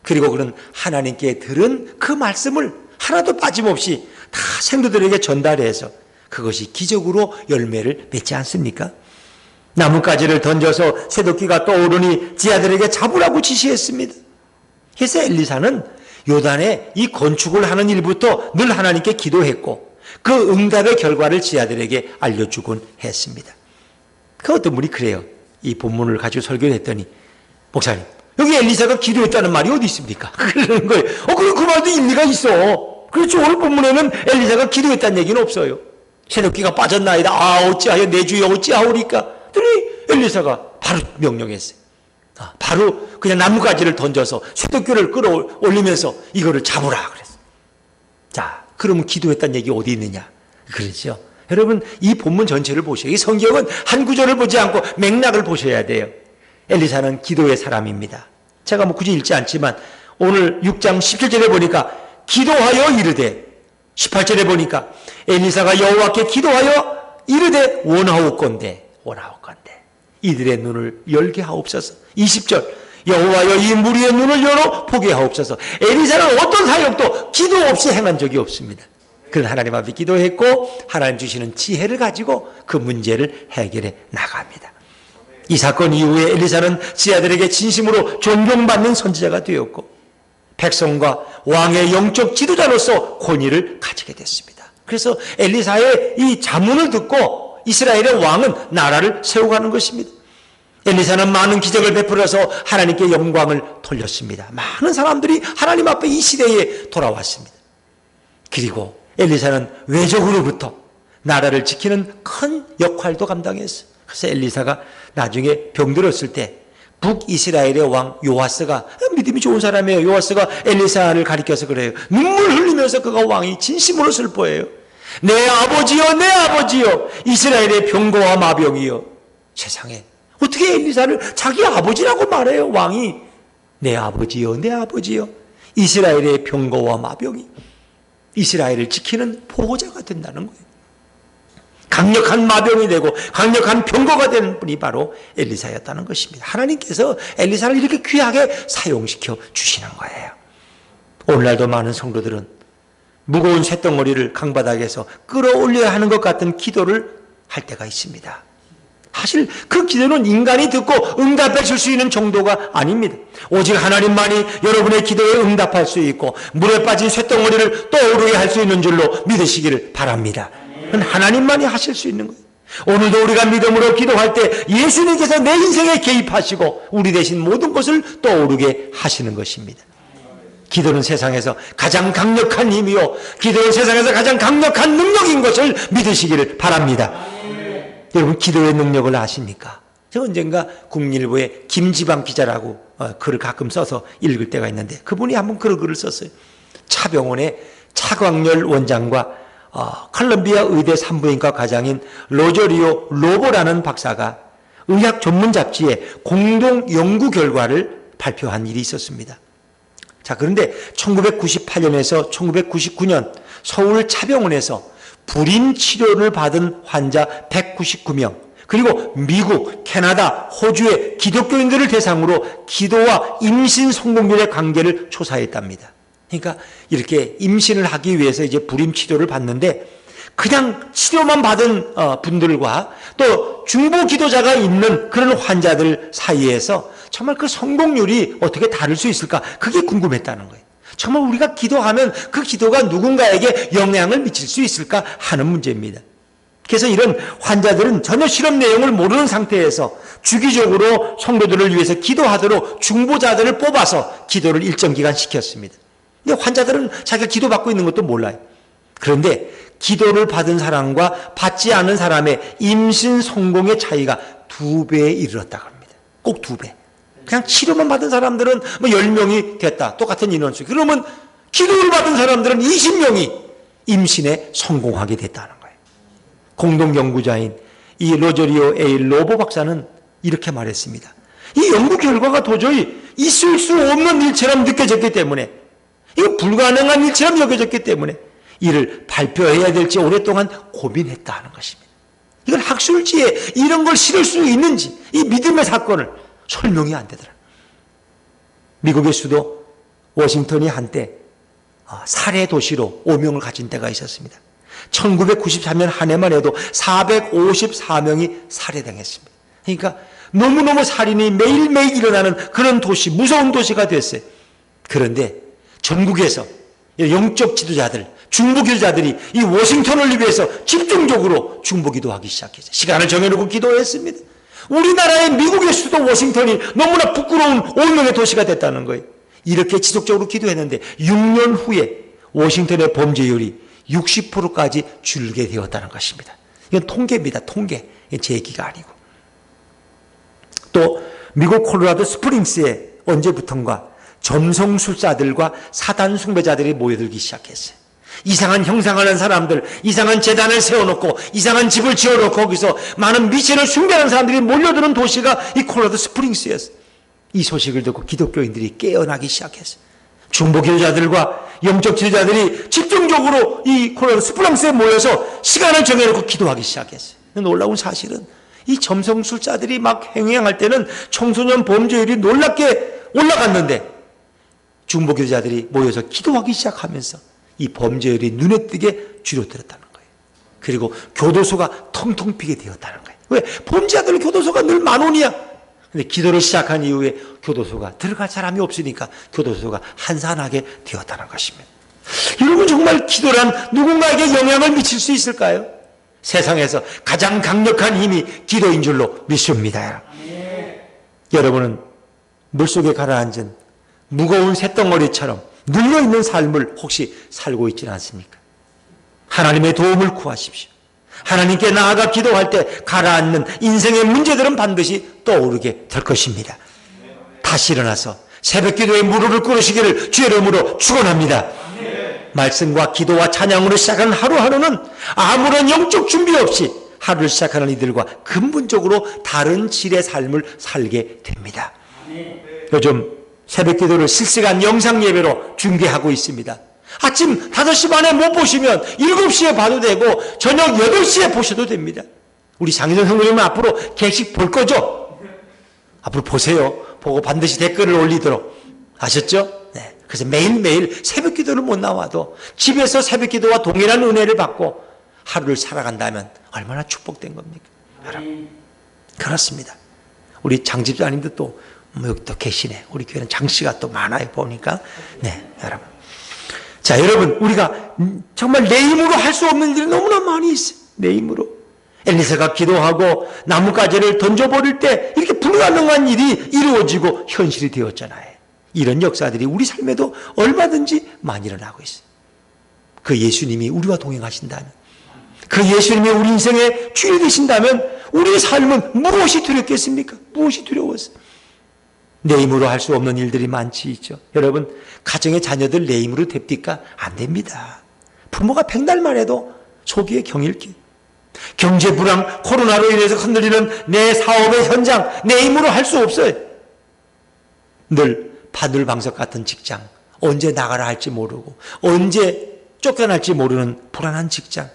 그리고 그는 하나님께 들은 그 말씀을 하나도 빠짐없이 다 생도들에게 전달해서 그것이 기적으로 열매를 맺지 않습니까? 나뭇가지를 던져서 새도끼가 떠오르니 지 아들에게 잡으라고 지시했습니다. 그래서 엘리사는 요단에 이 건축을 하는 일부터 늘 하나님께 기도했고 그 응답의 결과를 지 아들에게 알려주곤 했습니다. 그 어떤 분이 그래요. 이 본문을 가지고 설교를 했더니 목사님, 여기 엘리사가 기도했다는 말이 어디 있습니까? 그러는 거예요. 그 말도 일리가 있어. 그렇죠. 오늘 본문에는 엘리사가 기도했다는 얘기는 없어요. 새벽기가 빠졌나이다. 어찌하여 내 주여 어찌하오리까? 그랬더니 엘리사가 바로 명령했어요. 바로 그냥 나뭇가지를 던져서 쇠독교를 끌어올리면서 이거를 잡으라 그랬어요. 자, 그러면 기도했다는 얘기 어디 있느냐? 그렇죠. 여러분, 이 본문 전체를 보셔요. 이 성경은 한 구절을 보지 않고 맥락을 보셔야 돼요. 엘리사는 기도의 사람입니다. 제가 굳이 읽지 않지만 오늘 6장 17절에 보니까 기도하여 이르되, 18절에 보니까 엘리사가 여호와께 기도하여 이르되 원하옵건대 이들의 눈을 열게 하옵소서. 20절 여호와여 이 무리의 눈을 열어 보게 하옵소서. 엘리사는 어떤 사역도 기도 없이 행한 적이 없습니다. 그는 하나님 앞에 기도했고 하나님 주시는 지혜를 가지고 그 문제를 해결해 나갑니다. 이 사건 이후에 엘리사는 지하들에게 진심으로 존경받는 선지자가 되었고 백성과 왕의 영적 지도자로서 권위를 가지게 됐습니다. 그래서 엘리사의 이 자문을 듣고 이스라엘의 왕은 나라를 세워가는 것입니다. 엘리사는 많은 기적을 베풀어서 하나님께 영광을 돌렸습니다. 많은 사람들이 하나님 앞에 이 시대에 돌아왔습니다. 그리고 엘리사는 외적으로부터 나라를 지키는 큰 역할도 감당했어요. 그래서 엘리사가 나중에 병들었을 때 북이스라엘의 왕 요아스가, 믿음이 좋은 사람이에요. 요아스가 엘리사를 가리켜서 그래요. 눈물 흘리면서 그가 왕이 진심으로 슬퍼해요. 내 아버지여 내 아버지여 이스라엘의 병거와 마병이여. 세상에 어떻게 엘리사를 자기 아버지라고 말해요. 왕이 내 아버지여 내 아버지여 이스라엘의 병거와 마병이. 이스라엘을 지키는 보호자가 된다는 거예요. 강력한 마병이 되고 강력한 병거가 되는 분이 바로 엘리사였다는 것입니다. 하나님께서 엘리사를 이렇게 귀하게 사용시켜 주시는 거예요. 오늘날도 많은 성도들은 무거운 쇳덩어리를 강바닥에서 끌어올려야 하는 것 같은 기도를 할 때가 있습니다. 사실 그 기도는 인간이 듣고 응답해 줄 수 있는 정도가 아닙니다. 오직 하나님만이 여러분의 기도에 응답할 수 있고 물에 빠진 쇳덩어리를 떠오르게 할 수 있는 줄로 믿으시기를 바랍니다. 그건 하나님만이 하실 수 있는 거예요. 오늘도 우리가 믿음으로 기도할 때 예수님께서 내 인생에 개입하시고 우리 대신 모든 것을 떠오르게 하시는 것입니다. 기도는 세상에서 가장 강력한 힘이요, 기도는 세상에서 가장 강력한 능력인 것을 믿으시기를 바랍니다. 여러분, 기도의 능력을 아십니까? 제가 언젠가 국민일보에 김지방 기자라고 글을 가끔 써서 읽을 때가 있는데 그분이 한번 그런 글을 썼어요. 차병원의 차광열 원장과 컬럼비아 의대 산부인과 과장인 로저리오 로보라는 박사가 의학 전문 잡지에 공동 연구 결과를 발표한 일이 있었습니다. 자, 그런데 1998년에서 1999년 서울 차병원에서 불임 치료를 받은 환자 199명, 그리고 미국, 캐나다, 호주의 기독교인들을 대상으로 기도와 임신 성공률의 관계를 조사했답니다. 그러니까 이렇게 임신을 하기 위해서 이제 불임 치료를 받는데 그냥 치료만 받은 분들과 또 중보 기도자가 있는 그런 환자들 사이에서 정말 그 성공률이 어떻게 다를 수 있을까? 그게 궁금했다는 거예요. 정말 우리가 기도하면 그 기도가 누군가에게 영향을 미칠 수 있을까 하는 문제입니다. 그래서 이런 환자들은 전혀 실험 내용을 모르는 상태에서 주기적으로 성도들을 위해서 기도하도록 중보자들을 뽑아서 기도를 일정 기간 시켰습니다. 근데 환자들은 자기가 기도받고 있는 것도 몰라요. 그런데 기도를 받은 사람과 받지 않은 사람의 임신 성공의 차이가 2배에 이르렀다고 합니다. 꼭 2배. 그냥 치료만 받은 사람들은 10명이 됐다. 똑같은 인원수. 그러면 기도를 받은 사람들은 20명이 임신에 성공하게 됐다는 거예요. 공동연구자인 이 로저리오 A. 로보 박사는 이렇게 말했습니다. 이 연구 결과가 도저히 있을 수 없는 일처럼 느껴졌기 때문에, 이거 불가능한 일처럼 여겨졌기 때문에 이를 발표해야 될지 오랫동안 고민했다는 것입니다. 이걸 학술지에 이런 걸 실을 수 있는지, 이 믿음의 사건을 설명이 안 되더라. 미국의 수도 워싱턴이 한때 살해 도시로 오명을 가진 때가 있었습니다. 1993년 한 해만 해도 454명이 살해당했습니다. 그러니까 너무너무 살인이 매일매일 일어나는 그런 도시, 무서운 도시가 됐어요. 그런데 전국에서 영적 지도자들, 중보 기도자들이 이 워싱턴을 위해서 집중적으로 중보 기도하기 시작했어요. 시간을 정해놓고 기도했습니다. 우리나라의 미국의 수도 워싱턴이 너무나 부끄러운 온명의 도시가 됐다는 거예요. 이렇게 지속적으로 기도했는데 6년 후에 워싱턴의 범죄율이 60%까지 줄게 되었다는 것입니다. 이건 통계입니다. 통계. 제 얘기가 아니고. 또 미국 콜로라도 스프링스에 언제부턴가 점성술사들과 사단 숭배자들이 모여들기 시작했어요. 이상한 형상하는 사람들, 이상한 재단을 세워놓고 이상한 집을 지어놓고 거기서 많은 미신을 숭배하는 사람들이 몰려드는 도시가 이 콜로라도 스프링스였어요. 이 소식을 듣고 기독교인들이 깨어나기 시작했어요. 중보 기도자들과 영적 지도자들이 집중적으로 이 콜로라도 스프링스에 모여서 시간을 정해놓고 기도하기 시작했어요. 놀라운 사실은 이 점성술사들이 막 행행할 때는 청소년 범죄율이 놀랍게 올라갔는데 중보 기도자들이 모여서 기도하기 시작하면서 이 범죄율이 눈에 띄게 줄어들었다는 거예요. 그리고 교도소가 텅텅 비게 되었다는 거예요. 왜? 범죄자들 교도소가 늘 만원이야. 근데 기도를 시작한 이후에 교도소가 들어갈 사람이 없으니까 교도소가 한산하게 되었다는 것입니다. 여러분, 정말 기도란 누군가에게 영향을 미칠 수 있을까요? 세상에서 가장 강력한 힘이 기도인 줄로 믿습니다. 여러분은 물속에 가라앉은 무거운 쇳덩어리처럼 눌려있는 삶을 혹시 살고 있지는 않습니까? 하나님의 도움을 구하십시오. 하나님께 나아가 기도할 때 가라앉는 인생의 문제들은 반드시 떠오르게 될 것입니다. 다시 일어나서 새벽 기도에 무릎을 꿇으시기를 주의 이름으로 축원합니다. 말씀과 기도와 찬양으로 시작한 하루하루는 아무런 영적 준비 없이 하루를 시작하는 이들과 근본적으로 다른 질의 삶을 살게 됩니다. 요즘 새벽 기도를 실시간 영상 예배로 중계하고 있습니다. 아침 5시 반에 못 보시면 7시에 봐도 되고 저녁 8시에 보셔도 됩니다. 우리 장희선 성도님은 앞으로 개식 볼 거죠? 앞으로 보세요. 보고 반드시 댓글을 올리도록. 아셨죠? 네. 그래서 매일매일 새벽 기도를 못 나와도 집에서 새벽 기도와 동일한 은혜를 받고 하루를 살아간다면 얼마나 축복된 겁니까? 여러분, 그렇습니다. 우리 장 집사님도 또 여기 또 계시네. 우리 교회는 장씨가 또 많아요, 보니까. 네, 여러분. 자, 여러분, 우리가 정말 내 힘으로 할 수 없는 일이 너무나 많이 있어요. 내 힘으로. 엘리사가 기도하고 나뭇가지를 던져버릴 때 이렇게 불가능한 일이 이루어지고 현실이 되었잖아요. 이런 역사들이 우리 삶에도 얼마든지 많이 일어나고 있어요. 그 예수님이 우리와 동행하신다면, 그 예수님이 우리 인생의 주인이 되신다면 우리의 삶은 무엇이 두렵겠습니까? 무엇이 두려웠어요? 내 힘으로 할 수 없는 일들이 많지 있죠. 여러분, 가정의 자녀들 내 힘으로 됩니까? 안 됩니다. 부모가 백날만 해도 속이 경일기. 경제 불황, 코로나로 인해서 흔들리는 내 사업의 현장, 내 힘으로 할 수 없어요. 늘 바늘방석 같은 직장, 언제 나가라 할지 모르고 언제 쫓겨날지 모르는 불안한 직장,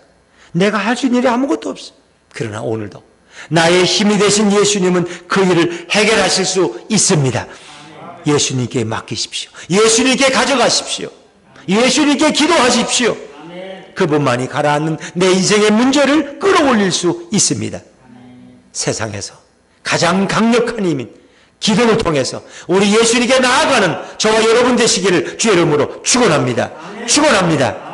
내가 할 수 있는 일이 아무것도 없어. 그러나 오늘도 나의 힘이 되신 예수님은 그 일을 해결하실 수 있습니다. 예수님께 맡기십시오. 예수님께 가져가십시오. 예수님께 기도하십시오. 그분만이 가라앉는 내 인생의 문제를 끌어올릴 수 있습니다. 세상에서 가장 강력한 힘인 기도를 통해서 우리 예수님께 나아가는 저와 여러분 되시기를 주의 이름으로 축원합니다. 축원합니다.